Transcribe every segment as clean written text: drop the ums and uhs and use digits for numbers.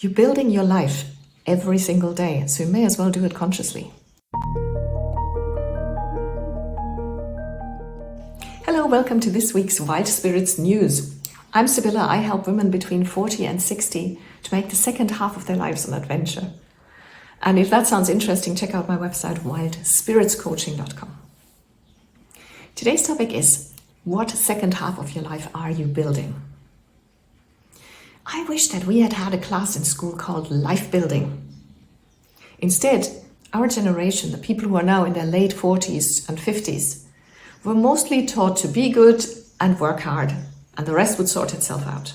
You're building your life every single day, so you may as well do it consciously. Hello, welcome to this week's Wild Spirits News. I'm Sibylla. I help women between 40 and 60 to make the second half of their lives an adventure. And if that sounds interesting, check out my website, wildspiritscoaching.com. Today's topic is, what second half of your life are you building? I wish that we had had a class in school called life building. Instead, our generation, the people who are now in their late 40s and 50s, were mostly taught to be good and work hard, and the rest would sort itself out.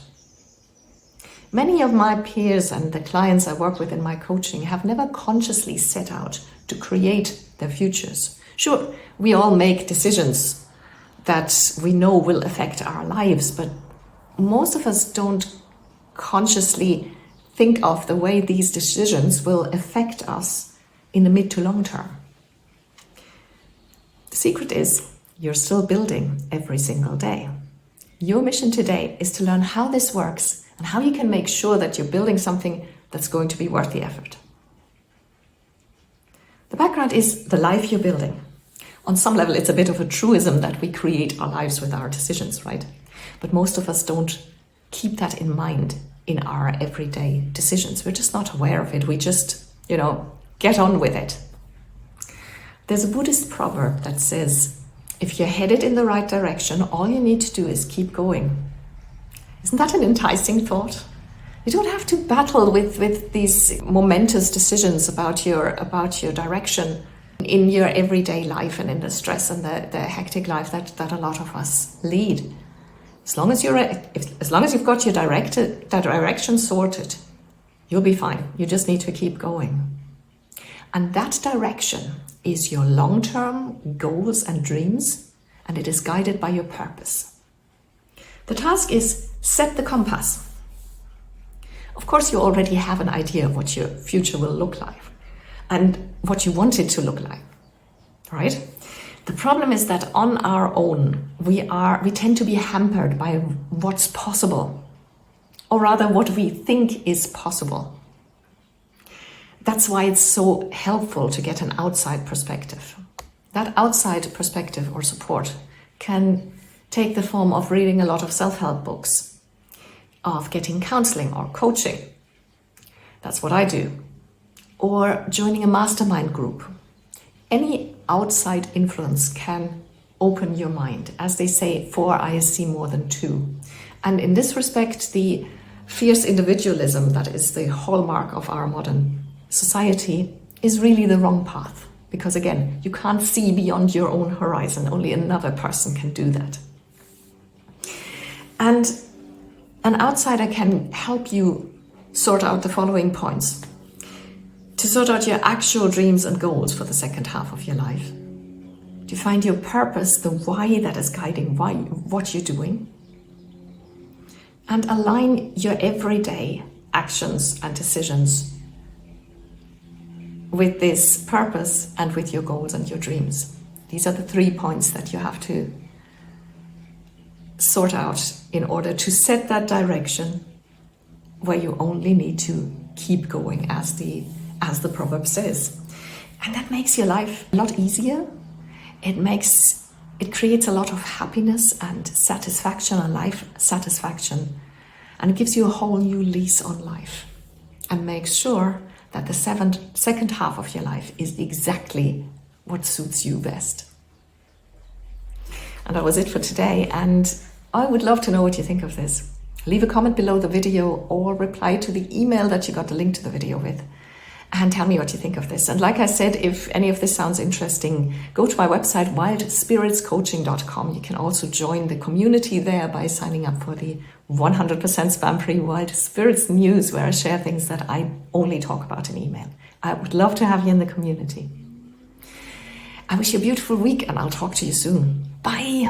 Many of my peers and the clients I work with in my coaching have never consciously set out to create their futures. Sure, we all make decisions that we know will affect our lives, but most of us don't consciously think of the way these decisions will affect us in the mid to long term. The secret is you're still building every single day. Your mission today is to learn how this works and how you can make sure that you're building something that's going to be worth the effort. The background is the life you're building. On some level, it's a bit of a truism that we create our lives with our decisions, right? But most of us don't keep that in mind in our everyday decisions. We're just not aware of it. We just, get on with it. There's a Buddhist proverb that says, if you're headed in the right direction, all you need to do is keep going. Isn't that an enticing thought? You don't have to battle with these momentous decisions about your direction in your everyday life and in the stress and the hectic life that a lot of us lead. As long as you've got your direction sorted, you'll be fine. You just need to keep going. And that direction is your long-term goals and dreams, and it is guided by your purpose. The task is set the compass. Of course, you already have an idea of what your future will look like and what you want it to look like, right? The problem is that on our own, we tend to be hampered by what's possible, or rather what we think is possible. That's why it's so helpful to get an outside perspective. That outside perspective or support can take the form of reading a lot of self-help books, of getting counseling or coaching. That's what I do. Or joining a mastermind group. Any outside influence can open your mind. As they say, 4 eyes see more than 2. And in this respect, the fierce individualism that is the hallmark of our modern society is really the wrong path. Because again, you can't see beyond your own horizon. Only another person can do that. And an outsider can help you sort out the following points. To sort out your actual dreams and goals for the second half of your life. To find your purpose, the why that is guiding what you're doing. And align your everyday actions and decisions with this purpose and with your goals and your dreams. These are the 3 points that you have to sort out in order to set that direction where you only need to keep going as the proverb says. And that makes your life a lot easier. It creates a lot of happiness and satisfaction and life satisfaction. And it gives you a whole new lease on life. And makes sure that the second half of your life is exactly what suits you best. And that was it for today. And I would love to know what you think of this. Leave a comment below the video or reply to the email that you got the link to the video with. And tell me what you think of this. And like I said, if any of this sounds interesting, go to my website, wildspiritscoaching.com. You can also join the community there by signing up for the 100% spam-free Wild Spirits News, where I share things that I only talk about in email. I would love to have you in the community. I wish you a beautiful week, and I'll talk to you soon. Bye.